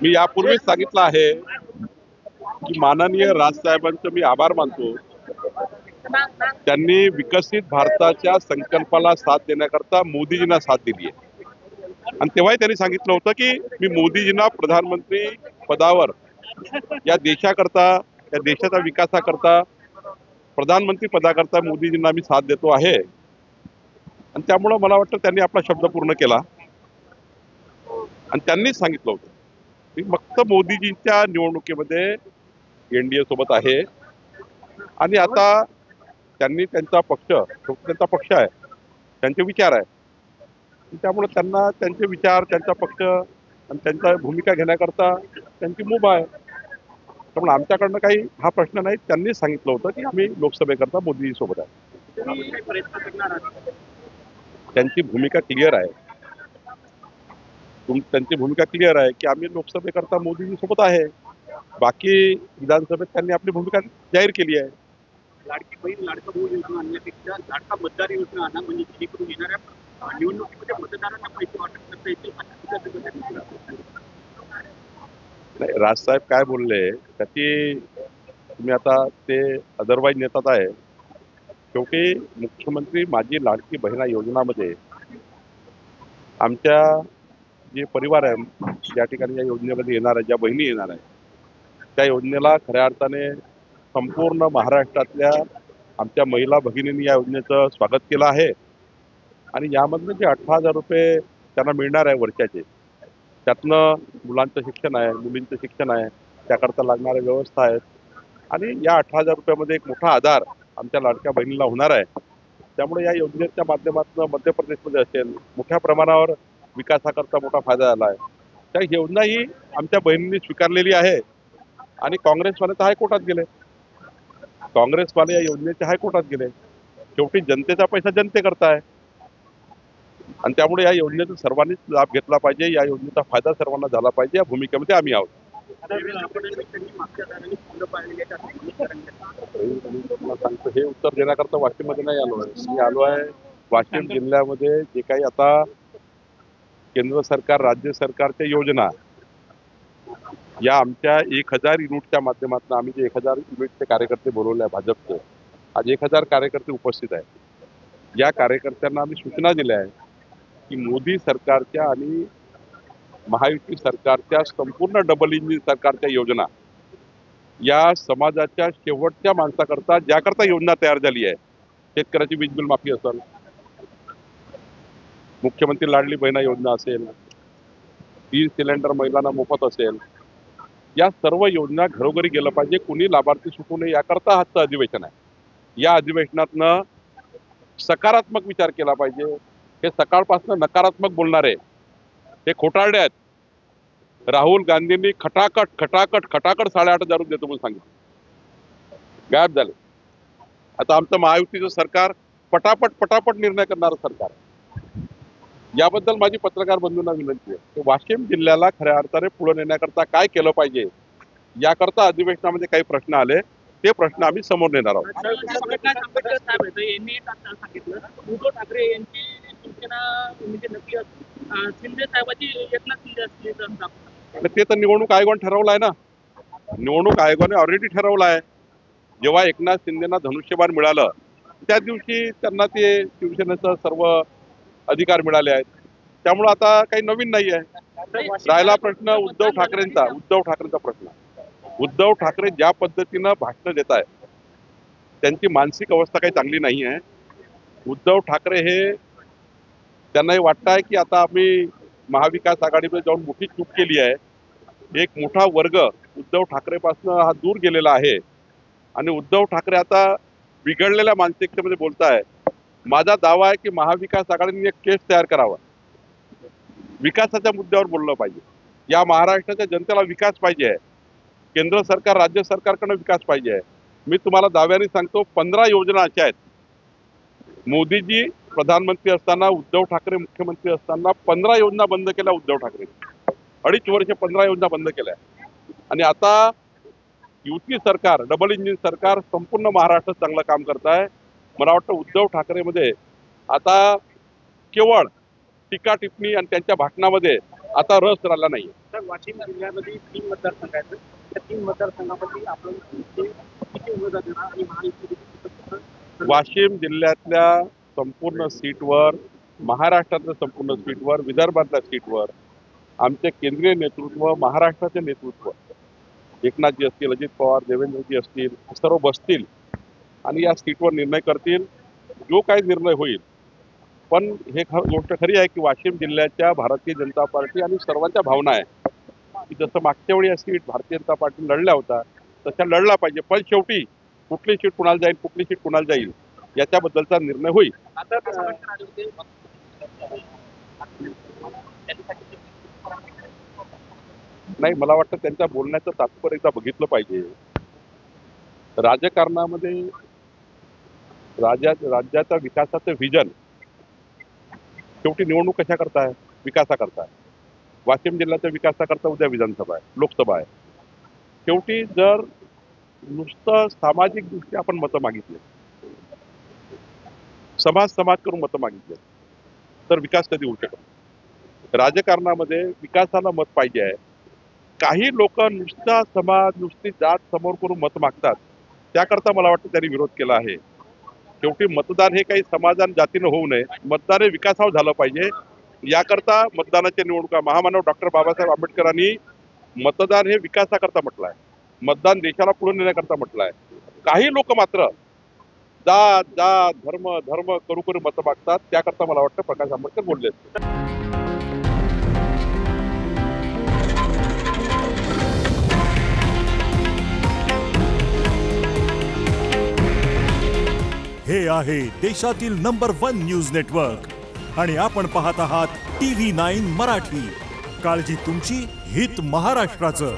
मी यापूर्वीच सांगितलं आहे की माननीय राजसाहेबांचं मी आभार मानतो. त्यांनी विकसित भारताच्या संकल्पाला साथ देण्याकरता मोदीजींना साथ दिली आहे. आणि तेव्हाही त्यांनी सांगितलं होतं की मी मोदीजींना प्रधानमंत्री पदावर या देशाकरता, या देशाच्या विकासाकरता, प्रधानमंत्री पदाकरता मोदीजींना मी साथ देतो आहे. आणि त्यामुळं मला वाटतं त्यांनी आपला शब्द पूर्ण केला. आणि त्यांनीच सांगितलं होतं की फक्त मोदीजींच्या निवडणुकीमध्ये एनडीए सोबत आहे. आणि आता त्यांनी त्यांचा पक्ष, त्यांचा पक्ष आहे, त्यांचे विचार आहे. त्यामुळे त्यांना त्यांचे विचार, त्यांचा पक्ष आणि त्यांच्या भूमिका घेण्याकरता त्यांची मुभा आहे. त्यामुळे आमच्याकडनं काही हा प्रश्न नाही. त्यांनीच सांगितलं होतं की आम्ही लोकसभेकरता मोदीजी सोबत आहे. त्यांची भूमिका क्लिअर आहे. त्यांची भूमिका क्लिअर आहे की आम्ही लोकसभेकरता मोदीजी सोबत आहे. बाकी विधानसभेत त्यांनी आपली भूमिका जाहीर केली आहे. लाडकी बहीण लाडका भाऊ योजना आणण्यापेक्षा लाडका मतदार योजना आणा, म्हणजे जेणेकरून येणाऱ्या निवडणुकीमध्ये मतदारांना पैसे वाटप करता येतील. नाही, राजसाहेब काय बोलले त्याची तुम्ही आता ते अदरवाईज नेतात आहे. शेवटी मुख्यमंत्री माझी लाडकी बहिणा योजनामध्ये आमच्या जे परिवार आहे, ज्या ठिकाणी या योजनेमध्ये येणार आहे, ज्या बहिणी येणार आहे, त्या योजनेला खऱ्या अर्थाने संपूर्ण महाराष्ट्रातल्या आमच्या महिला भगिनींनी या योजनेचं स्वागत केलं आहे. आणि यामधनं जे 18,000 रुपये त्यांना मिळणार आहे वर्षाचे, त्यातनं मुलांचं शिक्षण आहे, मुलींचं शिक्षण आहे, त्याकरता लागणाऱ्या व्यवस्था आहेत. आणि या 18,000 रुपयामध्ये एक मोठा आधार आमच्या लाडक्या बहिणीला होणार आहे. त्यामुळे या योजनेच्या माध्यमातून मध्य प्रदेशमध्ये असेल मोठ्या प्रमाणावर विकासाकरता मोठा फायदा झाला आहे. त्या योजना ही आमच्या बहिणींनी स्वीकारलेली आहे. आणि काँग्रेसवाले तर हायकोर्टात गेले. काँग्रेसवाले या योजनेचे हायकोर्टात गेले. शेवटी जनतेचा पैसा जनतेकरता आहे. आणि त्यामुळे या योजनेचा सर्वांनीच लाभ घेतला पाहिजे. या योजनेचा फायदा सर्वांना झाला पाहिजे. या भूमिकेमध्ये आम्ही आहोत. सांगतो हे उत्तर देण्याकरता वाशिममध्ये नाही आलो आहे. मी आलो आहे वाशिम जिल्ह्यामध्ये जे काही आता केंद्र सरकार, राज्य सरकारच्या योजना, या आमच्या 1,000 युनिटच्या माध्यमातून आम्ही जे 1,000 युनिटचे कार्यकर्ते बोलवले आहे भाजपचे, आज 1,000 कार्यकर्ते उपस्थित आहेत. या कार्यकर्त्यांना आम्ही सूचना दिल्या आहे की मोदी सरकारच्या आणि महायुती सरकारच्या संपूर्ण डबल इंजिन सरकारच्या योजना या समाजाच्या शेवटच्या माणसाकरता ज्याकरता योजना तयार झाली आहे, शेतकऱ्याची वीज बिल माफी असेल, मुख्यमंत्री लाडली बहिणा योजना असेल, 3 सिलेंडर महिलांना मोफत असेल, या सर्व योजना घरोघरी गेलं पाहिजे, कुणी लाभार्थी सुटू नये याकरता आजचं अधिवेशन आहे. या अधिवेशनातनं सकारात्मक विचार केला पाहिजे. हे सकाळपासून नकारात्मक बोलणारे हे खोटारडे आहेत. राहुल गांधींनी खटाखट खटाखट खटाखट 8,500 देतो म्हणून सांगितलं, गायब झाले. आता आमचं महायुतीचं सरकार पटापट पटापट निर्णय करणारं सरकार आहे. याबद्दल माझी पत्रकार बंधूंना विनंती आहे. वाशिम जिल्ह्याला खऱ्या अर्थाने पुढे नेण्याकरता काय केलं पाहिजे याकरता अधिवेशनामध्ये काही प्रश्न आले, ते प्रश्न आम्ही समोर नेणार आहोत. उद्धव ठाकरे यांची सूचना म्हणजे नक्की शिंदे साहेबांची एकनाथ शिंदे ते तर निवडणूक आयोगाने ठरवलं आहे ना. निवडणूक आयोगाने ऑलरेडी ठरवलं आहे. जेव्हा एकनाथ शिंदेना धनुष्यबाण मिळालं त्या दिवशी त्यांना ते शिवसेनेचा सर्व अधिकार मिळाले आहेत. त्यामुळे आता काही नवीन नाही आहे. राहिला प्रश्न उद्धव ठाकरेंचा प्रश्न. उद्धव ठाकरे ज्या पद्धतीनं भाषण देत आहेत त्यांची मानसिक अवस्था काही चांगली नाही आहे. उद्धव ठाकरे हे त्यांना हे वाटतं आहे की आता आम्ही महाविकास आघाडीमध्ये जाऊन मोठी चूक केली आहे. एक मोठा वर्ग उद्धव ठाकरेपासून हा दूर गेलेला आहे. आणि उद्धव ठाकरे आता बिघडलेल्या मानसिकतेमध्ये बोलताय. माझा दावा आहे की महाविकास आघाडीने एक केस तयार करावा. विकासाच्या मुद्द्यावर बोललं पाहिजे. या महाराष्ट्राच्या जनतेला विकास पाहिजे आहे. केंद्र सरकार, राज्य सरकारकडनं विकास पाहिजे आहे. मी तुम्हाला दाव्याने सांगतो 15 योजना अशा आहेत. मोदीजी प्रधानमंत्री असताना, उद्धव ठाकरे मुख्यमंत्री असताना 15 योजना बंद केल्या उद्धव ठाकरे. 2.5 वर्ष 15 योजना बंद केल्या. आणि आता युती सरकार, डबल इंजिन सरकार संपूर्ण महाराष्ट्रात चांगलं काम करत आहे. मला वाटतं उद्धव ठाकरेमध्ये आता केवळ टीका टिप्पणी आणि त्यांच्या भाषणामध्ये आता रस राहिला नाही. तर वाशिम जिल्ह्यामध्ये 3 मतदारसंघ आहेत. त्या 3 मतदारसंघामध्ये आपण किती उमेदवार देणार आणि महायुतीमध्ये वाशिम जिल्ह्यातल्या संपूर्ण सीटवर, महाराष्ट्रातल्या संपूर्ण सीटवर, विदर्भातल्या सीटवर आमचे केंद्रीय नेतृत्व, महाराष्ट्राचे नेतृत्व, एकनाथजी असतील, अजित पवार, देवेंद्रजी असतील, सर्व बसतील आणि या सीटवर निर्णय करतील. जो काही निर्णय होईल, पण हे गोष्ट खरी आहे की वाशिम जिल्ह्याच्या भारतीय जनता पार्टी आणि सर्वांच्या भावना आहे की जसं मागच्या वेळी या सीट भारतीय जनता पार्टी लढल्या होता तशा लढला पाहिजे, पण शेवटी कुठली सीट कुणाला जाईल, कुठली सीट कुणाला जाईल याच्याबद्दलचा निर्णय होईल. आता नाही, मला वाटतं त्यांच्या बोलण्याचं तात्पर्य एकदा बघितलं पाहिजे. राजकारणामध्ये राज्याचा विकासाचं व्हिजन शेवटी निवडणूक कशा करताय, विकासाकरता. वाशिम जिल्ह्याच्या विकासाकरता उद्या विधानसभा आहे, लोकसभा आहे. शेवटी जर नुसतं सामाजिक दृष्ट्या आपण मतं मागितले, समाज करून मतं मागितले तर विकास कधी होऊ शकत नाही. राजकारणामध्ये विकासाला मत पाहिजे आहे. काही लोक नुसता समाज, नुसती जात समोर करून मत मागतात, त्याकरता मला वाटतं त्यांनी विरोध केला आहे. शेवटी मतदान हे काही समाज आणि जातीनं होऊ नये, मतदान हे विकासावर झालं पाहिजे. याकरता मतदानाच्या निवडणुका महामानव डॉक्टर बाबासाहेब आंबेडकरांनी मतदान हे विकासाकरता म्हटलं आहे, मतदान देशाला पुढे नेण्याकरता म्हटलं आहे. काही लोक मात्र जात धर्म करू मतं मागतात, त्याकरता मला वाटतं प्रकाश आंबेडकर बोलले. हे आहे देशातील नंबर 1 न्यूज नेटवर्क आणि आपण पाहत आहात TV9 मराठी. काळजी तुमची, हित महाराष्ट्राचं.